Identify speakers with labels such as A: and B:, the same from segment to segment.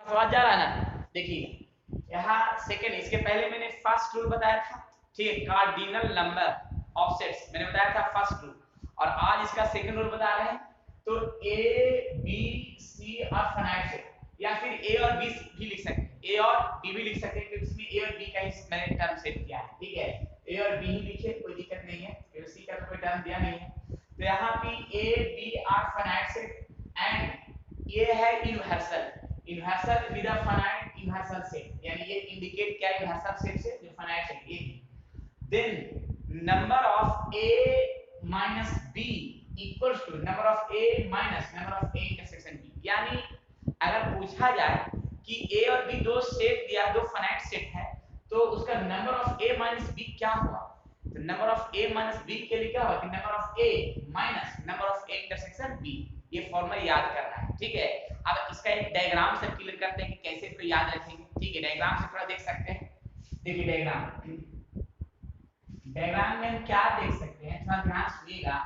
A: समझ जा रहा है ना। देखिए यहाँ सेकंड, इसके पहले मैंने फर्स्ट रूल बताया था, ठीक है, कार्डिनल नंबर ऑफसेट्स मैंने बताया था फर्स्ट रूल, और आज इसका सेकंड रूल बता रहे हैं। तो ए बी सी और फाइनाइट सेट, या फिर ए और बी भी लिख सकते हैं, ए और बी भी लिख सकते हैं, क्योंकि इसमें ए और बी का ही मैंने टर्म सेट किया है, ठीक है। ए और बी ही लिखे, कोई दिक्कत नहीं है, क्योंकि सी का तो कोई टर्म दिया नहीं है। तो यहाँ पे A B are finite set and ये है universal, universal with a finite universal set, यानी ये इंडिकेट क्या यूनिवर्सल सेट से जो finite set A. Then number of A minus B equals to number of A minus number of A intersection B, यानी अगर पूछा जाए कि ए और बी दो सेट दिया, दो फाइनाइट सेट है, तो उसका number of A minus B क्या हुआ, तो number of A minus B के लिए क्या होगा कि number of A minus number of A intersection B, ये फॉर्मूला याद करना है, ठीक है। अब इसका एक डायग्राम से क्लियर करते हैं कि कैसे इसको याद रखेंगे, ठीक है। डायग्राम से थोड़ा देख सकते हैं, देखिए डायग्राम, डायग्राम में हम क्या देख सकते हैं, थोड़ा ध्यान सुनिएगा।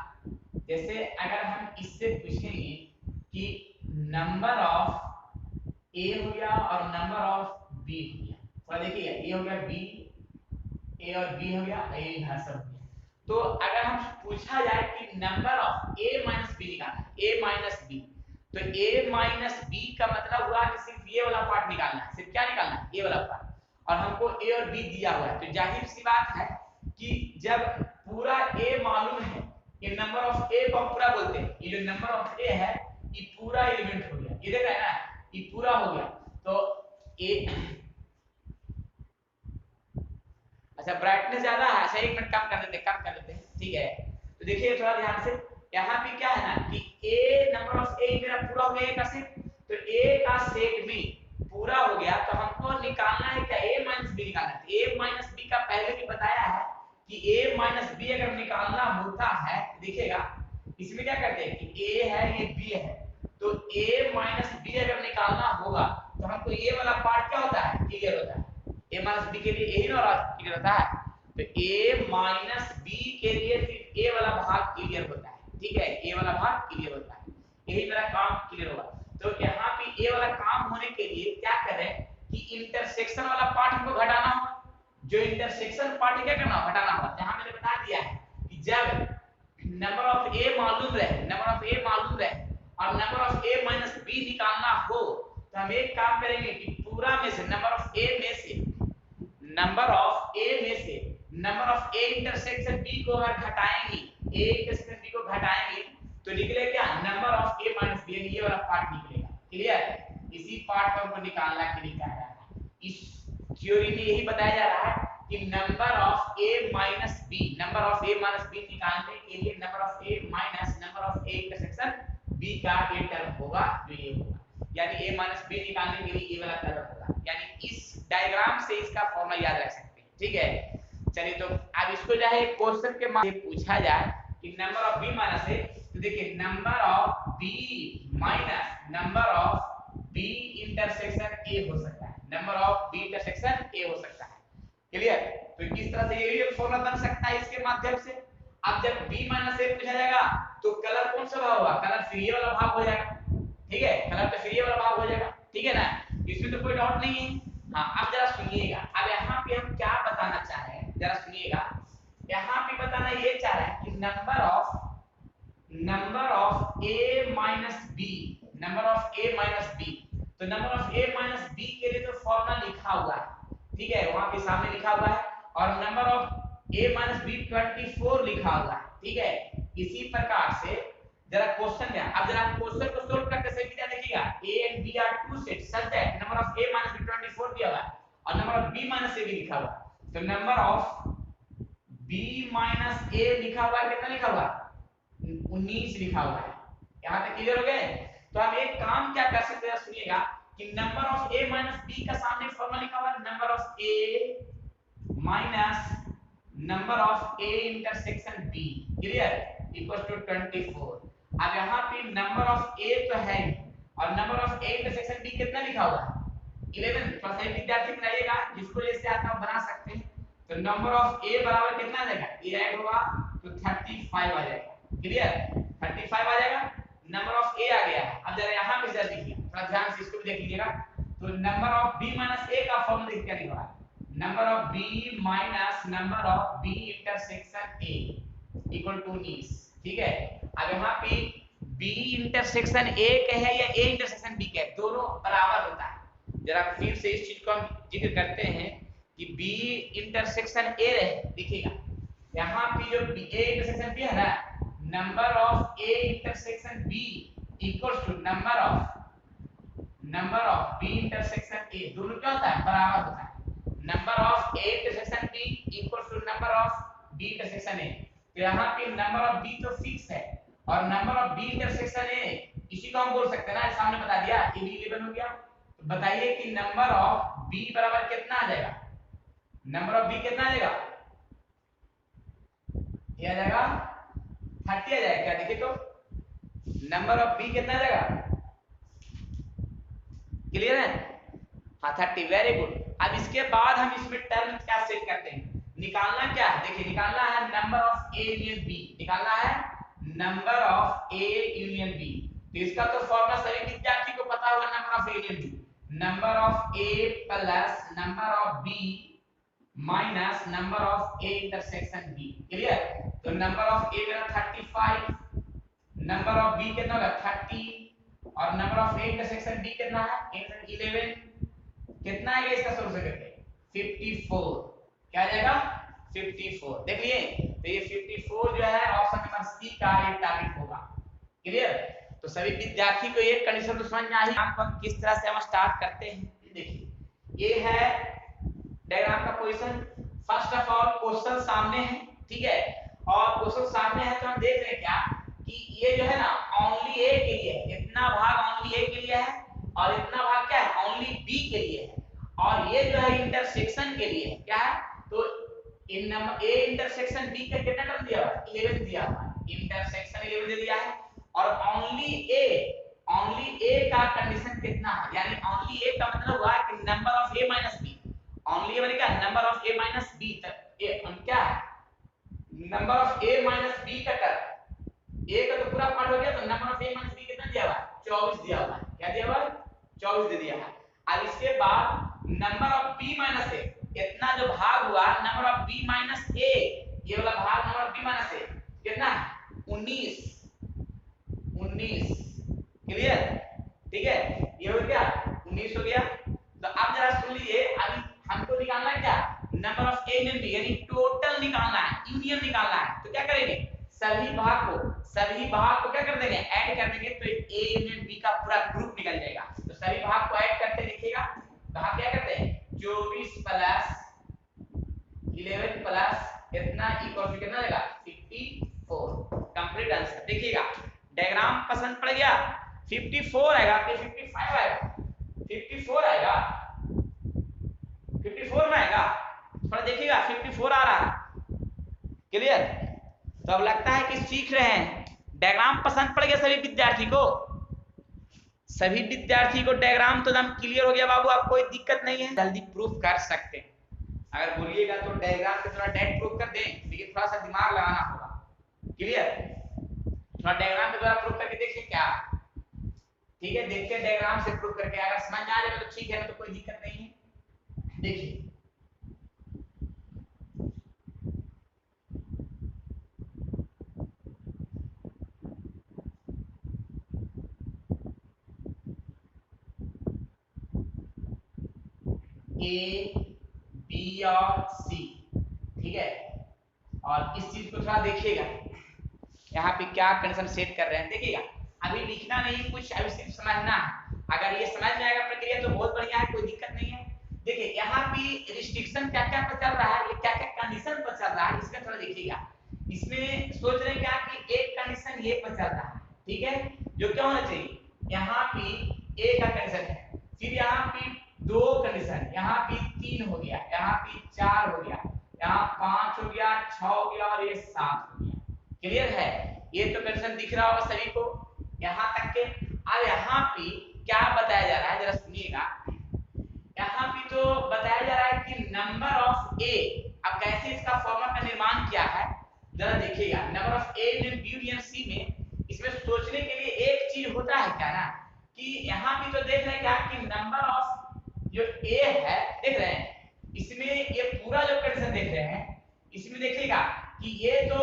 A: जैसे अगर हम इससे पूछेंगे कि नंबर ऑफ ए हो गया और नंबर ऑफ बी हो गया, थोड़ा देखिए, ए हो गया बी, ए और बी हो गया, ए इधर हो गया। तो अगर हम पूछा जाए कि number of A minus B निकालना है, ए माइनस बी, तो ए माइनस बी का मतलब हुआ कि सिर्फ ये वाला पार्ट निकालना है, सिर्फ क्या निकालना है, ये वाला पार्ट, और हमको ए और बी दिया हुआ है। तो जाहिर सी बात है कि जब पूरा ए मालूम है, ये नंबर ऑफ ए को हम पूरा बोलते हैं, ये जो नंबर ऑफ ए है ये पूरा एलिमेंट हो गया, ये देख रहे हैं ना, ये पूरा हो गया। तो ए, अच्छा ब्राइटनेस ज्यादा है, अच्छा एक मिनट कम कर देते हैं, ठीक है। तो देखिए थोड़ा ध्यान से, यहाँ पे क्या है ना कि ए नंबर ऑफ ए मेरा पूरा हो गया ए का सेट, तो ए का सेट भी पूरा हो गया, तो हमको निकालना है क्या, ए माइनस बी निकालना है। ए माइनस बी का पहले भी बताया है कि ए माइनस बी अगर निकालना होता है, देखिएगा इसमें क्या करते हैं कि ए है ये बी है, तो ए माइनस बी अगर निकालना होगा तो हमको ये वाला पार्ट क्या होता है, क्लियर होता है। ए माइनस बी के लिए यही ना क्लियर होता है, तो ए माइनस बी के लिए सिर्फ ए वाला भाग क्लियर होता है, ठीक है, ए वाला भाग क्लियर होता है, यही मेरा काम क्लियर होगा। तो यहाँ पे ए वाला काम होने के लिए क्या करें कि इंटरसेक्शन वाला पार्ट हमको घटाना होगा, जो इंटरसेक्शन पार्ट क्या करना घटाना होगा। यहाँ मैंने बता दिया है कि जब नंबर ऑफ ए मालूम रहे, नंबर ऑफ ए मालूम रहे और number of A minus B निकालना हो, तो हम एक काम करेंगे कि पूरा में से नंबर ऑफ ए में से नंबर ऑफ ए में से number of A intersection B को अगर घटाएंगे, ए इंटरसेक्शन बी को घटाएंगे तो निकले क्या, number of A minus B, ये वाला पार्ट निकलेगा, क्लियर। इसी पार्ट को हमको निकालना के लिए कहा रहा है। इस थ्योरी में यही बताया जा रहा है कि number of A minus B, number of A minus B निकालने के लिए number of A minus number of A intersection B का ये टर्म होगा, जो ये होगा, यानी a माइनस बी निकालने के लिए ये वाला टर्म होगा, यानी इस डायग्राम से इसका फॉर्मूला याद रख सकते हैं, ठीक है। चलिए तो अब इसको जो है क्वेश्चन के माध्यम से पूछा जाए कि नंबर ऑफ बी माइनस है, तो देखिए number of B minus number of B intersection A हो सकता है, number of B intersection A हो सकता है, क्लियर। तो इस तरह से ये भी फॉर्मूला बन सकता है इसके माध्यम से। अब जब बी माइनस ए पूछा जाएगा तो कलर कौन सा भाग होगा, कलर फिर ये वाला भाग हो जाएगा, ठीक है, कलर तो फिर ये वाला भाग हो जाएगा, ठीक है ना, इसमें तो कोई डाउट नहीं है। हाँ अब जरा सुनिएगा, अब यहाँ पे हम क्या बताना चाह रहे हैं, जरा सुनिएगा। यहाँ पे बताना ये चाह रहे हैं कि number of a minus B, number of a minus B, तो number of a minus B के लिए तो फॉर्मूला लिखा हुआ है, ठीक है, वहां पे सामने लिखा हुआ है, और number of a minus B 24 लिखा हुआ है, ठीक है। इसी प्रकार से जरा क्वेश्चन क्या, अब जरा क्वेश्चन को सोल्व करते समय क्या देखिएगा, a and b are two set such that number of a minus b 24 दिया हुआ है और number of b minus a भी लिखा हुआ है, तो number of b minus a लिखा हुआ है, कितना लिखा हुआ है, 19 लिखा हुआ है। यहां तक क्लियर हो गए। तो हम एक काम क्या कर सकते हैं, सुनिएगा कि number of a minus b का सामने फॉर्मूला लिखा हुआ है, number of a minus number of a intersection b, clear, equal to 24। अब यहाँ पे नंबर ऑफ a तो है और number of a intersection b कितना लिखा हुआ है, 11। थोड़ा सा विद्यार्थी बनाइएगा, जिसको जैसे आता है बना सकते हैं। तो नंबर ऑफ a बराबर कितना आ जाएगा, a ऐड होगा तो 35 आ जाएगा, क्लियर, 35 आ जाएगा, नंबर ऑफ a आ गया है। अब जरा यहाँ पे जरा देखिए, थोड़ा ध्यान से इसको भी देख लीजिएगा। तो number of B minus A का फॉर्मूला देख क्या लिखा है, number of B minus number of B intersection A equal to 19। ठीक है, अब यहाँ पे बी इंटरसेक्शन ए का है या ए इंटरसेक्शन बी का है, दोनों बराबर होता है। जरा फिर से इस चीज को हम जिक्र करते हैं कि बी इंटरसेक्शन ए रहे, देखिएगा यहाँ पे जो बी ए इंटरसेक्शन बी है ना, number of A intersection B equals to number of B intersection A, दोनों क्या होता है, बराबर होता है। Number of A intersection B equals to number of B intersection A. तो यहाँ पे नंबर ऑफ बी तो फिक्स है और number of B intersection A, इसी को हम बोल सकते हैं ना, सामने बता दिया ए बी 11 हो गया। तो बताइए कि नंबर ऑफ बी बराबर कितना आ जाएगा, नंबर ऑफ बी कितना आ जाएगा, ये आ जाएगा 30 आ जाएगा क्या, देखिए तो नंबर ऑफ बी कितना आ जाएगा, क्लियर है, हाँ 30, वेरी गुड। अब इसके बाद हम इसमें टर्म क्या सेट करते हैं, निकालना क्या है, देखिए निकालना है number of A union B, निकालना है number of A union B. तो इसका तो फॉर्मूला सभी विद्यार्थी को पता होगा, number of A union B, number of A plus number of B minus number of A intersection B, clear. तो नंबर ऑफ ए मेरा 35, नंबर ऑफ बी कितना होगा 30 और number of A intersection B कितना है 11, कितना आएगा इसका सोल्यूशन करके 54, क्या आ जाएगा 54, देख लिए। तो ये 54 जो है ऑप्शन नंबर सी का ये टारगेट होगा, क्लियर। तो सभी विद्यार्थी को ये कंडीशन तो समझ में आ ही, हम किस तरह से हम स्टार्ट करते हैं। देखिए ये है डायग्राम का position, first of all question सामने है, ठीक है, और क्वेश्चन सामने है तो हम देख रहे हैं क्या कि ये जो है ना ओनली ए के लिए है, इतना भाग ओनली ए के लिए है और इतना भाग क्या है ओनली बी के लिए है, और ये जो है इंटरसेक्शन के लिए है, क्या है, तो इन नंबर ए इंटरसेक्शन बी का कितना टर्म दिया हुआ है 11 दिया हुआ है, इंटरसेक्शन 11 दे दिया है, और ओनली ए का कंडीशन कितना है, यानी ओनली ए का मतलब हुआ कि number of A minus B, only A क्या number of A minus B तक ए क्या है number of A minus B का टर्म, ए का तो पूरा पार्ट हो गया, तो number of A minus B कितना दिया हुआ है 24 दिया हुआ है, क्या दिया हुआ है 24 दे दिया है। अब इसके बाद नंबर ऑफ बी माइनस ए, इतना जो भाग हुआ नंबर ऑफ बी माइनस ए, ये वाला भाग नंबर ऑफ बी माइनस ए कितना है 19, क्लियर, ठीक है, ये हो गया 19 हो गया। तो अब जरा सुन लीजिए, अभी हमको निकालना क्या number of A union B, यानी टोटल निकालना है, यूनियन निकालना है। तो क्या करेंगे सभी भाग को क्या कर देंगे ऐड कर देंगे, तो ए यूनियन बी का पूरा ग्रुप निकल जाएगा। तो सभी भाग को ऐड करते देखिएगा, कहां क्या करते हैं 24 प्लस 11 प्लस इतना इक्वल टू कितना आएगा 54, कंप्लीट आंसर। देखिएगा डायग्राम पसंद पड़ गया, 54 आएगा कि 55 आएगा, 54 आएगा, 54 में आएगा, थोड़ा देखिएगा 54 आ रहा है, क्लियर। तो अब लगता है कि सीख रहे हैं, डायग्राम पसंद पड़ गया सभी विद्यार्थी को, सभी विद्यार्थी को डायग्राम तो एकदम क्लियर हो गया बाबू, अब कोई दिक्कत नहीं है, जल्दी प्रूफ कर सकते हैं। अगर बोलिएगा तो डायग्राम पे थोड़ा डायरेक्ट प्रूफ कर दें, लेकिन थोड़ा सा दिमाग लगाना होगा, क्लियर। थोड़ा डायग्राम पे थोड़ा प्रूफ करके देखिए क्या, ठीक है, देखते हैं डायग्राम से प्रूफ करके, अगर समझ में आ जाए तो ठीक है, तो कोई दिक्कत नहीं है। देखिए ए बी और सी, ठीक है, और इस चीज को थोड़ा देखिएगा, यहाँ पे क्या कंडीशन सेट कर रहे हैं, देखिएगा अभी लिखना नहीं कुछ, अभी सिर्फ समझना है। अगर ये समझ में आएगा प्रक्रिया तो बहुत बढ़िया है, कोई दिक्कत नहीं है। देखिए यहाँ पे रिस्ट्रिक्शन क्या क्या पर चल रहा है, ये क्या क्या कंडीशन पर चल रहा है, इसका थोड़ा देखिएगा। इसमें सोच रहे क्या कि एक कंडीशन ये पर चल रहा है, ठीक है, जो क्या होना चाहिए यहाँ पे ए का कंडीशन है, फिर यहाँ पे 2 कंडीशन, यहाँ पे 3 हो गया, यहाँ पे 4 हो गया, यहाँ 5 हो गया, 6 हो गया और ये 7 हो गया, क्लियर है। ये तो कंडीशन दिख रहा होगा सभी को यहाँ तक के। अब यहाँ पे क्या बताया जा रहा है जरा सुनिएगा, यहाँ पे तो बताया जा रहा है कि नंबर ऑफ ए, अब कैसे इसका फॉर्मूला का निर्माण किया है जरा देखिएगा, number of A union B union C में, इसमें सोचने के लिए एक चीज होता है क्या ना, कि यहाँ पे तो देख रहे हैं क्या कि नंबर ऑफ जो ए है देख रहे हैं, इसमें ये पूरा जो कंडीशन देख रहे हैं, इसमें देखिएगा कि ये तो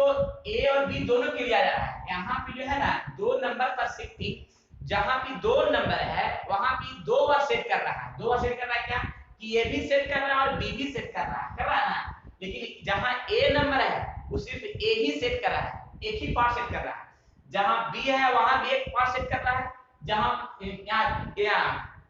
A: ए और बी दोनों के लिए आ जा रहा है। यहाँ पे जो है ना 2 नंबर पर शिफ्टिंग, जहां भी 2 नंबर है वहां भी 2 बार सेट कर रहा है। 2 बार सेट कर रहा है क्या, कि ये भी सेट कर रहा है और बी भी सेट कर रहा है ना। लेकिन जहां ए नंबर है वो सिर्फ ए ही सेट कर रहा है, एक ही पार्ट सेट कर रहा है। जहां बी है वहां भी एक पार्ट सेट कर रहा है, जहां यहाँ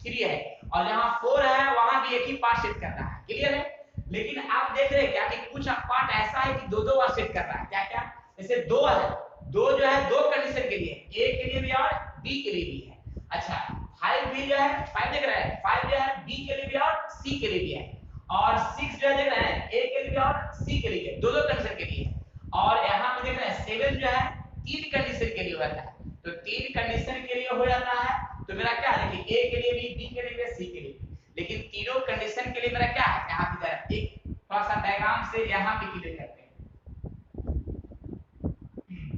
A: 3 है और जहां 4 है वहां भी एक ही पार्ट सेट कर रहा है। क्लियर है। लेकिन आप देख रहे हैं क्या कि कुछ पार्ट ऐसा है कि 2-2 बार सेट कर रहा है। क्या क्या, जैसे 2 है, 2 जो है 2 कंडीशन के लिए, ए के लिए भी और बी के लिए भी है। अच्छा 5 भी जो है 5 देख रहे हैं, 5 जो है बी के लिए भी और सी के लिए भी है। और 6 जो है देख रहे हैं ए के लिए भी और सी के लिए, दो कंडीशन के लिए। और यहाँ पे देख रहे हैं 7 जो है 3 कंडीशन के लिए हो जाता है। तो 3 कंडीशन के लिए हो जाता है, तो मेरा क्या है कि ए के लिए भी, बी के लिए भी, सी के लिए भी। लेकिन तीनों कंडीशन के लिए मेरा क्या है, यहाँ पे जरा एक थोड़ा सा डायग्राम से यहाँ पे क्लियर करते हैं।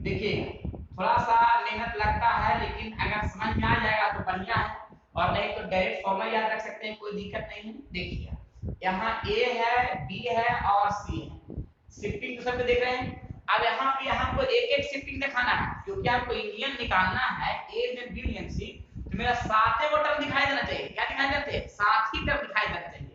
A: देखिए थोड़ा सा मेहनत लगता है, लेकिन अगर समझ में आ जाएगा तो बढ़िया है, और नहीं तो डायरेक्ट फॉर्मूला याद रख सकते हैं, कोई दिक्कत नहीं है। देखिए यहाँ ए है, बी है और सी है। शिफ्टिंग तो सबको देख रहे हैं। अब यहाँ पे हमको एक एक शिफ्टिंग दिखाना है, क्योंकि हमको इंडियन निकालना है, ए देन बी देन सी। तो मेरा सातों को टर्म दिखाई देना चाहिए। क्या दिखाई देना चाहिए, 7 ही टर्म दिखाई देना चाहिए।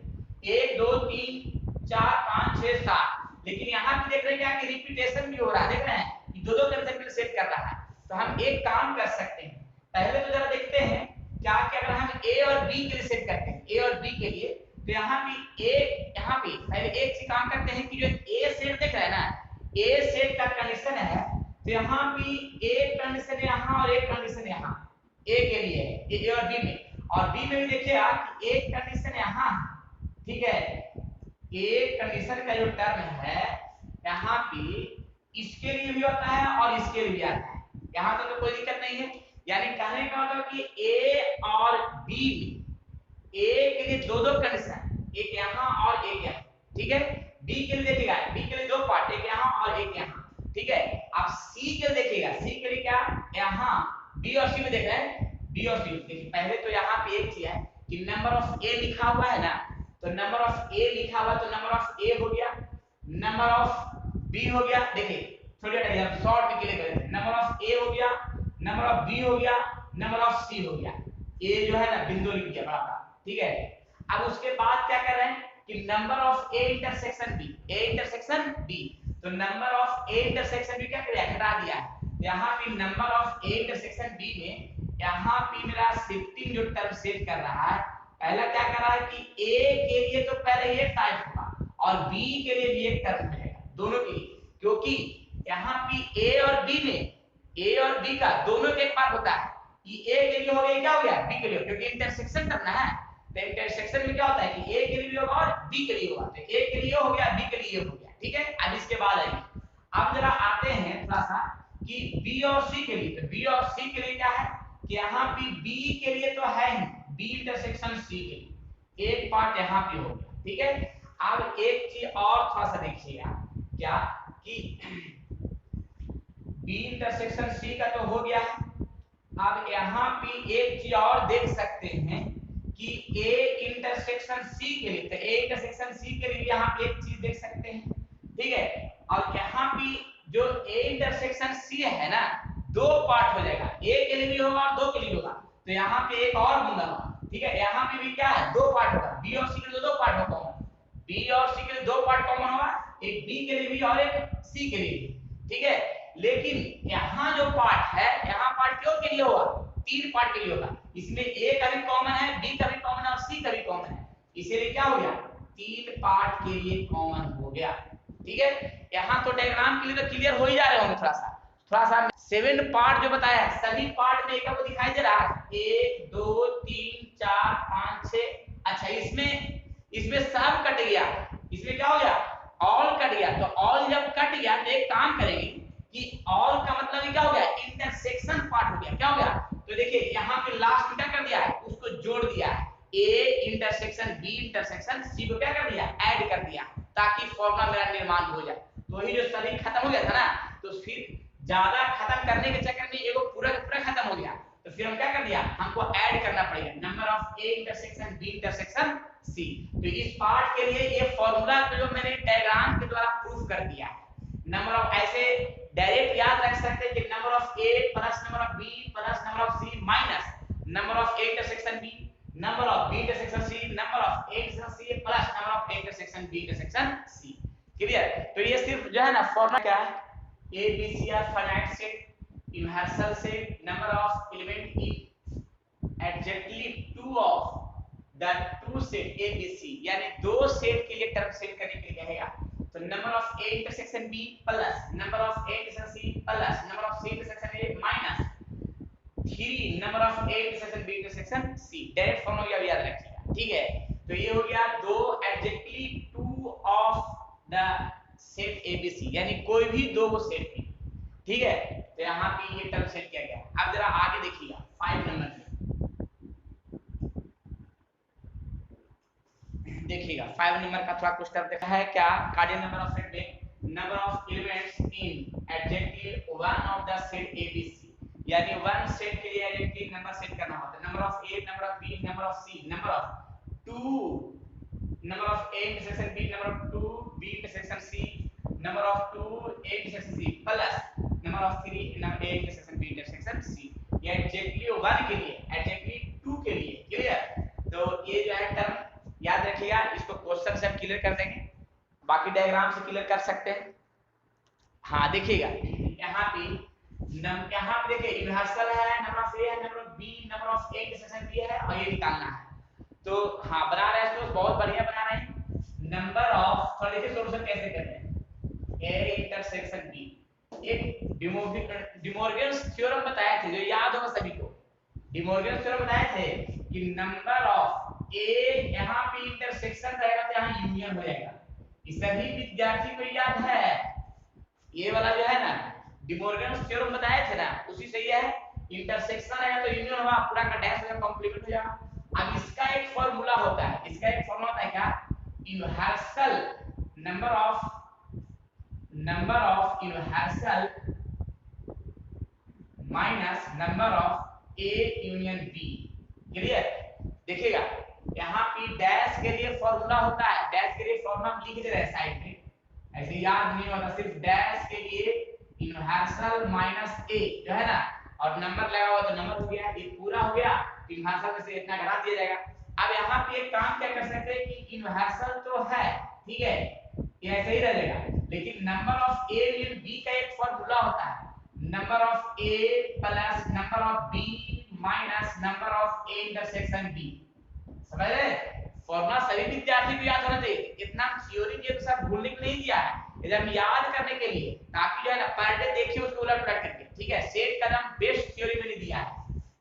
A: 1 2 3 4 5 6 7। लेकिन यहाँ पे देख रहे हैं क्या कि रिपीटेशन भी हो रहा है, देख रहे हैं कि दो कंसेप्ट में सेट कर रहा है। तो हम एक काम कर सकते हैं, पहले तो जरा देखते हैं क्या कि अगर हम ए और बी के लिए सेट करते हैं, ए और बी के लिए, तो यहाँ पे ए, यहाँ पे पहले एक चीज काम करते हैं कि जो ए सेट देख रहे हैं ना, ए सेट का कंडीशन है, तो यहाँ भी एक कंडीशन यहाँ और एक कंडीशन यहाँ ए के लिए है, ए और बी में। और बी में भी देखिएगा कि एक कंडीशन यहाँ, ठीक है, एक कंडीशन का जो टर्म है यहाँ पे इसके लिए भी होता है और इसके लिए भी आता है। यहाँ तो कोई दिक्कत नहीं है। यानी कहने का मतलब कि ए और बी में, ए के लिए दो कंडीशन, एक यहाँ और एक यहाँ, ठीक है। बी के लिए देखिएगा, बी के लिए 2 पार्ट, एक यहाँ और एक यहाँ, ठीक है। अब सी के लिए देखिएगा, सी के लिए क्या, यहाँ बी और सी में देख रहे हैं, बी और सी। देखिए पहले तो यहाँ पे एक चीज है कि नंबर ऑफ ए लिखा हुआ है ना, तो नंबर ऑफ ए लिखा हुआ तो नंबर ऑफ ए हो गया, नंबर ऑफ बी हो गया। देखिए छोटे हम शॉर्ट में क्लियर करते हैं, नंबर ऑफ ए हो गया, नंबर ऑफ बी हो गया, नंबर ऑफ सी हो गया। ए जो है ना बिंदु लिख दिया बड़ा बड़ा, ठीक है। अब उसके बाद क्या कर रहे हैं कि number of A intersection B, A intersection B, तो number of A intersection B क्या किया, घटा दिया है। यहाँ पे number of A intersection B में यहाँ पे मेरा शिफ्टिंग जो टर्म सेट कर रहा है, पहला क्या कर रहा है कि ए के लिए तो पहले ये टाइप होगा और बी के लिए भी एक टर्म मिलेगा, दोनों के लिए। क्योंकि यहाँ पे ए और बी में, ए और बी का दोनों के एक बार होता है कि ए के लिए हो गया, क्या हो गया, बी के लिए, क्योंकि इंटरसेक्शन करना है। तो इंटरसेक्शन में क्या होता है कि ए के लिए भी होगा और बी के लिए होगा, तो ए के लिए हो गया, बी के लिए हो गया, ठीक है। अब इसके बाद आइए, अब जरा आते हैं थोड़ा सा कि बी और सी के लिए। तो बी और सी के लिए क्या है कि यहाँ पे बी के लिए तो है ही, बी इंटरसेक्शन सी के लिए एक पार्ट यहाँ पे हो गया, ठीक है। अब एक चीज और थोड़ा सा देखिएगा, क्या कि बी इंटरसेक्शन सी का तो हो गया है। अब यहाँ पे एक चीज और देख सकते हैं कि ए इंटरसेक्शन सी के लिए, तो ए इंटरसेक्शन सी के लिए यहाँ पे एक चीज देख सकते हैं, ठीक है। और यहाँ पे जो ए इंटरसेक्शन सी है ना, 2 पार्ट हो जाएगा, ए के लिए भी होगा और 2 के लिए होगा। तो यहाँ पे एक और दूंगा, ठीक है। यहाँ पे भी क्या है, 2 पार्ट होगा, बी और सी के लिए 2 पार्ट होगा, बी और सी के लिए 2 पार्ट कॉमन होगा, एक बी के लिए भी और एक सी के लिए भी, ठीक है। लेकिन यहाँ जो पार्ट है, यहाँ पार्ट क्यों के लिए होगा, 3 पार्ट के लिए होगा। इसमें ए का भी कॉमन है, बी का भी कॉमन है और सी का भी कॉमन है, इसीलिए क्या हो गया, 3 पार्ट के लिए कॉमन हो गया, ठीक है। यहाँ तो डायग्राम के लिए तो क्लियर हो ही जा रहे होंगे। थोड़ा सा 7 पार्ट जो बताया है, सभी पार्ट में एक आपको दिखाई दे रहा है, 1 2 3 4 5 6। अच्छा इसमें सब कट गया, इसमें क्या हो गया, ऑल कट गया। तो ऑल जब कट गया तो एक काम करेंगे कि ऑल का मतलब क्या हो गया, इंटरसेक्शन पार्ट हो गया। क्या हो गया, तो देखिए यहाँ पे लास्ट में क्या कर दिया है, उसको जोड़ दिया है, A intersection B intersection C को क्या कर दिया, ऐड कर दिया, ताकि फॉर्मूला मेरा निर्माण हो जाए। तो ये जो सभी खत्म हो गया था ना, तो फिर ज्यादा खत्म करने के चक्कर में एगो पूरा पूरा खत्म हो गया, तो फिर हम क्या कर दिया, हमको ऐड करना पड़ेगा number of A intersection B intersection C. तो इस पार्ट के लिए ये फॉर्मूला जो मैंने डायग्राम के द्वारा प्रूफ कर दिया है। नंबर ऑफ ऐसे डायरेक्ट याद रख सकते हैं कि number of A plus number of B plus number of C minus number of A intersection B number of B intersection C number of A intersection C plus number of A intersection B intersection C. Clear? तो ये सिर्फ जो है ना formula क्या है, A B C are finite set universal set number of element if exactly two of the two set A B सी, यानी दो सेट के लिए टर्म सेट करने के लिए कहेगा। तो number of A intersection B plus number of A intersection C plus number of C intersection A minus 3 number of A intersection B intersection C. Direct formula याद रखिएगा, ठीक है? तो ये हो गया दो exactly two of the set A B C, यानी कोई भी दो को सेट की, ठीक है? तो यहाँ पे ये टर्म सेट किया गया। अब जरा आगे देखिएगा 5 नंबर में देखिएगा 5 नंबर का थोड़ा कुछ टर्म देखा है क्या, कार्डियल नंबर ऑफ सेट में number of elements in exactly one of the set A B C, यानी वन सेट के लिए एग्जैक्टली नंबर सेट करना होता है। Number of A number of B number of C number of 2 number of a intersection b number of 2 b intersection c number of 2 a intersection c plus number of 3 number a intersection b intersection c। ये exactly 1 के लिए exactly 2 के लिए। Clear? तो ये जो है term याद रखिएगा, इसको क्वेश्चन से हम क्लियर कर देंगे, बाकी डायग्राम से क्लियर कर सकते हैं। हाँ देखिएगा यहाँ पे देखिए यूनिवर्सल है, नंबर ऑफ ए है, number of B number of A intersection B है और ये निकालना है। तो हाँ बना रहे हैं इसको, बहुत बढ़िया बना रहे हैं। नंबर ऑफ थोड़ा देखिए सोल्यूशन कैसे करते हैं। ए इंटरसेक्शन बी, एक डिमोर्गन्स थ्योरम बताए थे जो याद होगा सभी को। डिमोर्गन्स थ्योरम बताए थे कि नंबर ऑफ ए यहाँ पे इंटरसेक्शन रहेगा तो यहाँ यूनियन हो जाएगा। इस सभी विद्यार्थी को याद है ये वाला जो है ना डिमोर्गन्स थ्योरम बताए थे ना, उसी से ये है इंटरसेक्शन रहेगा तो यूनियन होगा, पूरा का डैश हो जाएगा, कंप्लीमेंट हो जाएगा। अब इसका एक फॉर्मूला होता है, इसका एक फॉर्मूला होता है क्या, universal number of universal minus number of A union B. Clear? देखिएगा यहाँ पे डैश के लिए फॉर्मूला होता है, डैश के लिए फॉर्मूला हम लिख दे रहे हैं साइड में, ऐसे याद नहीं होता, सिर्फ डैश के लिए यूनिवर्सल माइनस ए जो है ना और नंबर लगा हुआ तो नंबर हो गया, ये पूरा हो गया, यूनिवर्सल में से इतना घटा दिया जाएगा। अब यहाँ पे एक काम क्या कर सकते हैं कि यूनिवर्सल तो है, ठीक है, ये ऐसे ही रहेगा, लेकिन number of A union B का एक फॉर्मूला होता है, number of A plus number of B minus number of A intersection B. समझ रहे? फॉर्मूला सभी विद्यार्थी को याद होना चाहिए, इतना थ्योरी के सब भूलने को नहीं दिया है, एकदम याद करने के लिए, ताकि जो है ना पर डे देखिए उसको उलट पलट करके, ठीक है? सेट का नाम बेस्ट थ्योरी मैंने दिया है,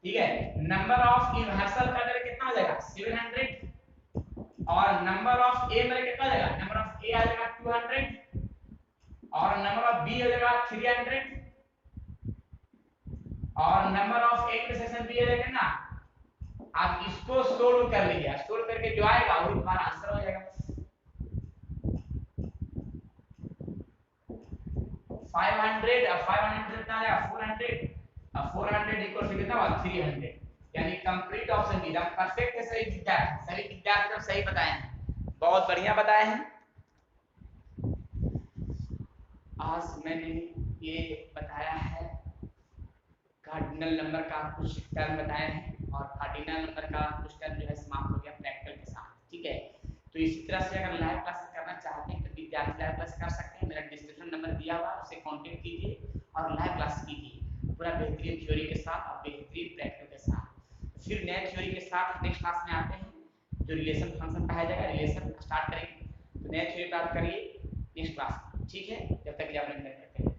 A: ठीक है? नंबर ऑफ यूनिवर्सल का मेरा कितना हो जाएगा 700 और नंबर ऑफ ए मेरा कितना हो जाएगा, नंबर ऑफ ए आ जाएगा 200 और नंबर ऑफ बी हो जाएगा 300 और number of A intersection B हो जाएगा ना। आप इसको सोल्व कर लीजिए, सोल्व करके जो आएगा वही तुम्हारा आंसर हो जाएगा। 500 और 500 कितना आएगा 400 और 400 इक्वल टू कितना हुआ 300, यानी कंप्लीट ऑप्शन बी एकदम परफेक्ट है। सभी विद्यार्थी सही बताए हैं, बहुत बढ़िया बताए हैं। आज मैंने ये बताया है कार्डिनल नंबर का कुछ टर्म बताए हैं और कार्डिनल नंबर का कुछ टर्म जो है समाप्त हो गया प्रैक्टिकल के साथ, ठीक है? तो इसी तरह से अगर लाइव क्लासेस करना चाहते हैं तो विद्यार्थी लाइव क्लास कर सकते हैं, मेरा डिस्क्रिप्शन नंबर दिया हुआ है, उससे कांटेक्ट कीजिए और लाइव क्लास कीजिए पूरा बेहतरीन थ्योरी के साथ और बेहतरीन प्रैक्टिकल के साथ। फिर नए थ्योरी के साथ नेक्स्ट क्लास में आते हैं जो रिलेशन फंक्शन पढ़ाया जाएगा, रिलेशन स्टार्ट करेंगे, तो नए थ्योरी प्राप्त करिए नेक्स्ट क्लास, ठीक है? जब तक कि आप करते हैं।